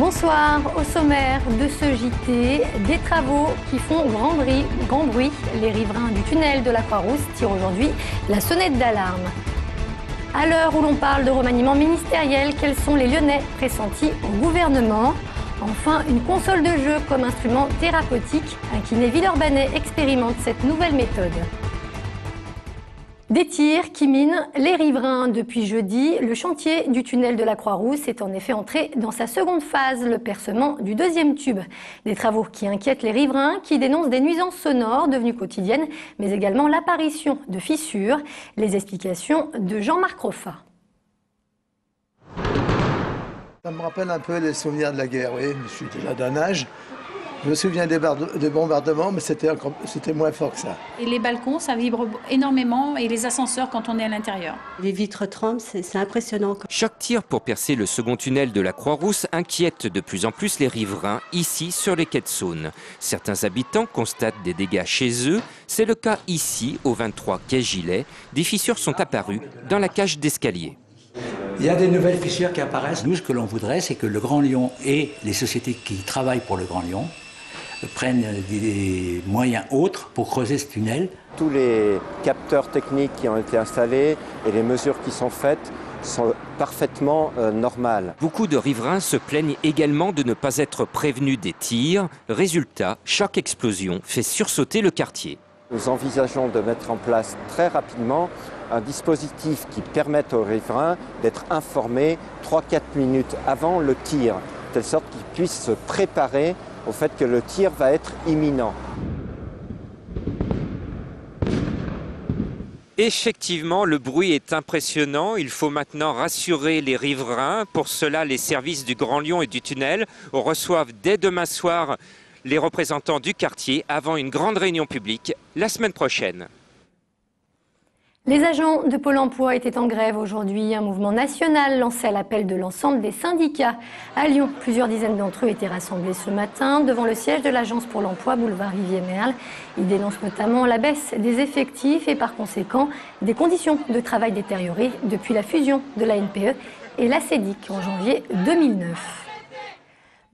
Bonsoir, au sommaire de ce JT, des travaux qui font grand bruit. Les riverains du tunnel de la Croix-Rousse tirent aujourd'hui la sonnette d'alarme. À l'heure où l'on parle de remaniement ministériel, quels sont les Lyonnais pressentis au gouvernement? Enfin, une console de jeu comme instrument thérapeutique. Un kiné villeurbanais expérimente cette nouvelle méthode. Des tirs qui minent les riverains depuis jeudi. Le chantier du tunnel de la Croix-Rousse est en effet entré dans sa seconde phase, le percement du deuxième tube. Des travaux qui inquiètent les riverains, qui dénoncent des nuisances sonores devenues quotidiennes, mais également l'apparition de fissures. Les explications de Jean-Marc Roffa. Ça me rappelle un peu les souvenirs de la guerre, oui. Je suis déjà d'un âge. Je me souviens des bombardements, mais c'était moins fort que ça. Et les balcons, ça vibre énormément, et les ascenseurs quand on est à l'intérieur. Les vitres tremblent, c'est impressionnant. Chaque tir pour percer le second tunnel de la Croix-Rousse inquiète de plus en plus les riverains, ici sur les quais de Saône. Certains habitants constatent des dégâts chez eux. C'est le cas ici, au 23 quai Gilet. Des fissures sont apparues dans la cage d'escalier. Il y a des nouvelles fissures qui apparaissent. Nous, ce que l'on voudrait, c'est que le Grand Lyon et les sociétés qui travaillent pour le Grand Lyon prennent des moyens autres pour creuser ce tunnel. Tous les capteurs techniques qui ont été installés et les mesures qui sont faites sont parfaitement normales. Beaucoup de riverains se plaignent également de ne pas être prévenus des tirs. Résultat, chaque explosion fait sursauter le quartier. Nous envisageons de mettre en place très rapidement un dispositif qui permette aux riverains d'être informés 3-4 minutes avant le tir, de telle sorte qu'ils puissent se préparer au fait que le tir va être imminent. Effectivement, le bruit est impressionnant. Il faut maintenant rassurer les riverains. Pour cela, les services du Grand Lyon et du tunnel reçoivent dès demain soir les représentants du quartier avant une grande réunion publique la semaine prochaine. Les agents de Pôle emploi étaient en grève aujourd'hui. Un mouvement national lancé à l'appel de l'ensemble des syndicats. À Lyon, plusieurs dizaines d'entre eux étaient rassemblés ce matin devant le siège de l'agence pour l'emploi, boulevard Rivier-Merle. Ils dénoncent notamment la baisse des effectifs et par conséquent des conditions de travail détériorées depuis la fusion de la NPE et la CEDIC en janvier 2009.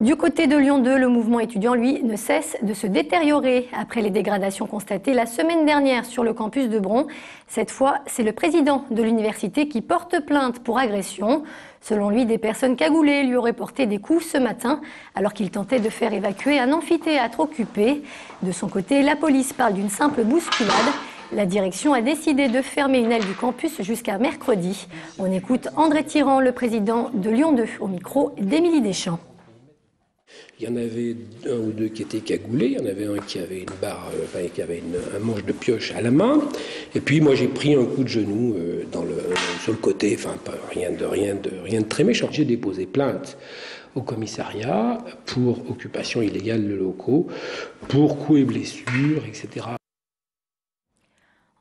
Du côté de Lyon 2, le mouvement étudiant, lui, ne cesse de se détériorer après les dégradations constatées la semaine dernière sur le campus de Bron. Cette fois, c'est le président de l'université qui porte plainte pour agression. Selon lui, des personnes cagoulées lui auraient porté des coups ce matin alors qu'il tentait de faire évacuer un amphithéâtre occupé. De son côté, la police parle d'une simple bousculade. La direction a décidé de fermer une aile du campus jusqu'à mercredi. On écoute André Tirant, le président de Lyon 2, au micro d'Émilie Deschamps. Il y en avait un ou deux qui étaient cagoulés, il y en avait un qui avait une barre, qui avait un manche de pioche à la main, et puis moi j'ai pris un coup de genou sur le côté, rien de très méchant. J'ai déposé plainte au commissariat pour occupation illégale de locaux, pour coups et blessures, etc.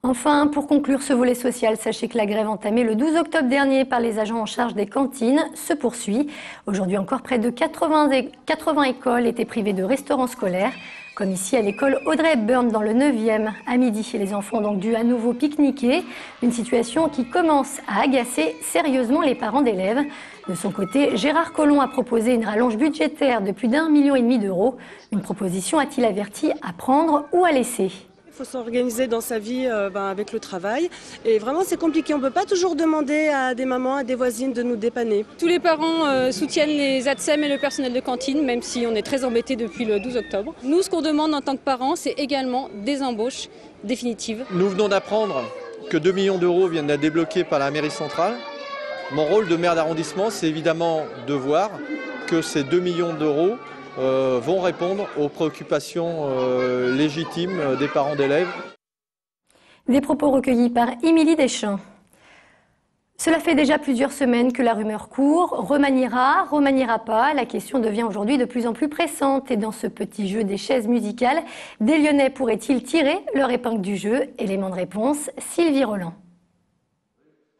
Enfin, pour conclure ce volet social, sachez que la grève entamée le 12 octobre dernier par les agents en charge des cantines se poursuit. Aujourd'hui encore, près de 80 écoles étaient privées de restaurants scolaires, comme ici à l'école Audrey Hepburn dans le 9e. À midi, les enfants ont donc dû à nouveau pique-niquer, une situation qui commence à agacer sérieusement les parents d'élèves. De son côté, Gérard Collomb a proposé une rallonge budgétaire de plus d'1,5 million d'euros. Une proposition, a-t-il averti, à prendre ou à laisser. Il faut s'organiser dans sa vie avec le travail. Et vraiment, c'est compliqué. On ne peut pas toujours demander à des mamans, à des voisines de nous dépanner. Tous les parents soutiennent les ATSEM et le personnel de cantine, même si on est très embêtés depuis le 12 octobre. Nous, ce qu'on demande en tant que parents, c'est également des embauches définitives. Nous venons d'apprendre que 2 millions d'euros viennent d'être débloqués par la mairie centrale. Mon rôle de maire d'arrondissement, c'est évidemment de voir que ces 2 millions d'euros vont répondre aux préoccupations légitimes des parents d'élèves. Des propos recueillis par Émilie Deschamps. Cela fait déjà plusieurs semaines que la rumeur court. Remaniera pas. La question devient aujourd'hui de plus en plus pressante. Et dans ce petit jeu des chaises musicales, des Lyonnais pourraient-ils tirer leur épingle du jeu? Élément de réponse, Sylvie Roland.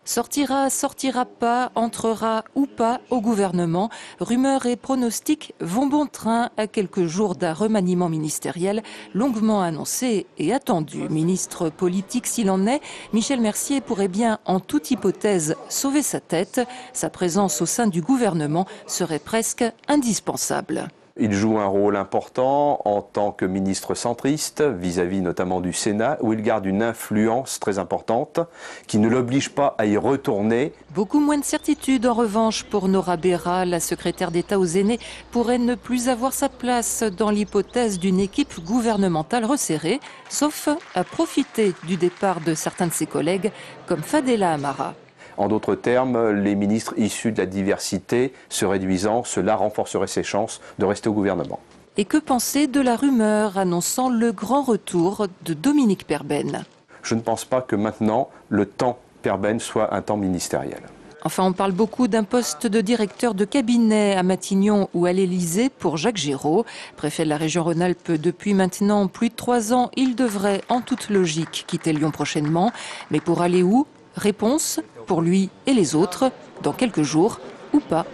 Sortira, sortira pas, entrera ou pas au gouvernement. Rumeurs et pronostics vont bon train à quelques jours d'un remaniement ministériel longuement annoncé et attendu. Ministre politique s'il en est, Michel Mercier pourrait bien, en toute hypothèse, sauver sa tête. Sa présence au sein du gouvernement serait presque indispensable. Il joue un rôle important en tant que ministre centriste, vis-à-vis notamment du Sénat, où il garde une influence très importante qui ne l'oblige pas à y retourner. Beaucoup moins de certitude en revanche pour Nora Berra. La secrétaire d'État aux aînés pourrait ne plus avoir sa place dans l'hypothèse d'une équipe gouvernementale resserrée, sauf à profiter du départ de certains de ses collègues, comme Fadela Amara. En d'autres termes, les ministres issus de la diversité se réduisant, cela renforcerait ses chances de rester au gouvernement. Et que penser de la rumeur annonçant le grand retour de Dominique Perben? Je ne pense pas que maintenant, le temps Perben soit un temps ministériel. Enfin, on parle beaucoup d'un poste de directeur de cabinet à Matignon ou à l'Élysée pour Jacques Giraud. Préfet de la région Rhône-Alpes depuis maintenant plus de 3 ans, il devrait en toute logique quitter Lyon prochainement. Mais pour aller où? Réponse pour lui et les autres, dans quelques jours ou pas.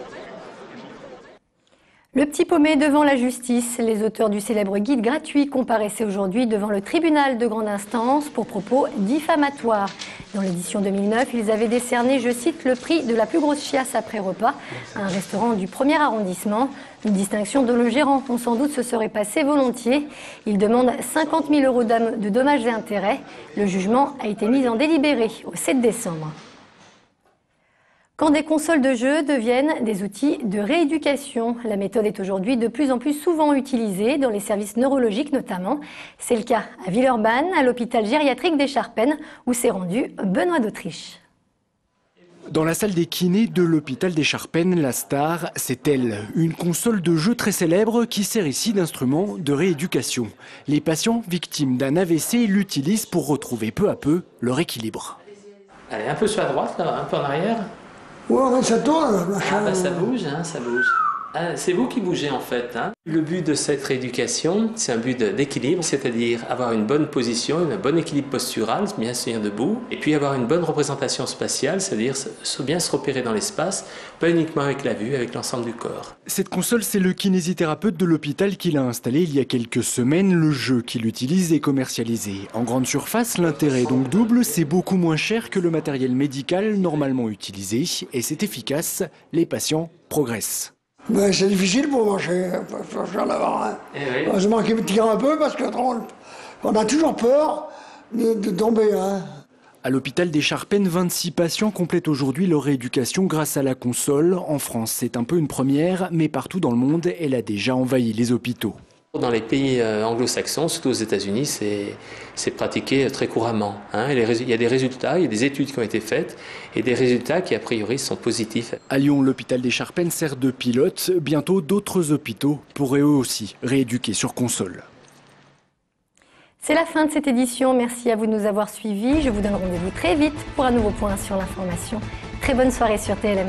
Le petit paumé devant la justice. Les auteurs du célèbre guide gratuit comparaissaient aujourd'hui devant le tribunal de grande instance pour propos diffamatoires. Dans l'édition 2009, ils avaient décerné, je cite, le prix de la plus grosse chiasse après repas à un restaurant du 1er arrondissement. Une distinction dont le gérant, on sans doute, se serait passé volontiers. Il demande 50 000 € de dommages et intérêts. Le jugement a été mis en délibéré au 7 décembre. Quand des consoles de jeux deviennent des outils de rééducation, la méthode est aujourd'hui de plus en plus souvent utilisée dans les services neurologiques notamment. C'est le cas à Villeurbanne, à l'hôpital gériatrique des Charpennes, où s'est rendu Benoît d'Autriche. Dans la salle des kinés de l'hôpital des Charpennes, la star, c'est elle. Une console de jeu très célèbre qui sert ici d'instrument de rééducation. Les patients victimes d'un AVC l'utilisent pour retrouver peu à peu leur équilibre. Allez, un peu sur la droite, là, un peu en arrière. Ouais, ça tourne. Ah bah ça bouge, hein, ça bouge. Ah, c'est vous qui bougez en fait. Hein. Le but de cette rééducation, c'est un but d'équilibre, c'est-à-dire avoir une bonne position, un bon équilibre postural, bien se tenir debout, et puis avoir une bonne représentation spatiale, c'est-à-dire bien se repérer dans l'espace, pas uniquement avec la vue, avec l'ensemble du corps. Cette console, c'est le kinésithérapeute de l'hôpital qui l'a installée il y a quelques semaines. Le jeu qu'il utilise est commercialisé. En grande surface, l'intérêt est donc double, c'est beaucoup moins cher que le matériel médical normalement utilisé, et c'est efficace, les patients progressent. Ben, c'est difficile pour marcher, en avoir un. Heureusement qu'il me tire un peu parce qu'on a toujours peur de tomber. Hein. À l'hôpital des Charpennes, 26 patients complètent aujourd'hui leur rééducation grâce à la console. En France, c'est un peu une première, mais partout dans le monde, elle a déjà envahi les hôpitaux. Dans les pays anglo-saxons, surtout aux États-Unis, c'est pratiqué très couramment. Hein. Il y a des résultats, il y a des études qui ont été faites et des résultats qui, a priori, sont positifs. À Lyon, l'hôpital des Charpennes sert de pilote. Bientôt, d'autres hôpitaux pourraient eux aussi rééduquer sur console. C'est la fin de cette édition. Merci à vous de nous avoir suivis. Je vous donne rendez-vous très vite pour un nouveau point sur l'information. Très bonne soirée sur TLM.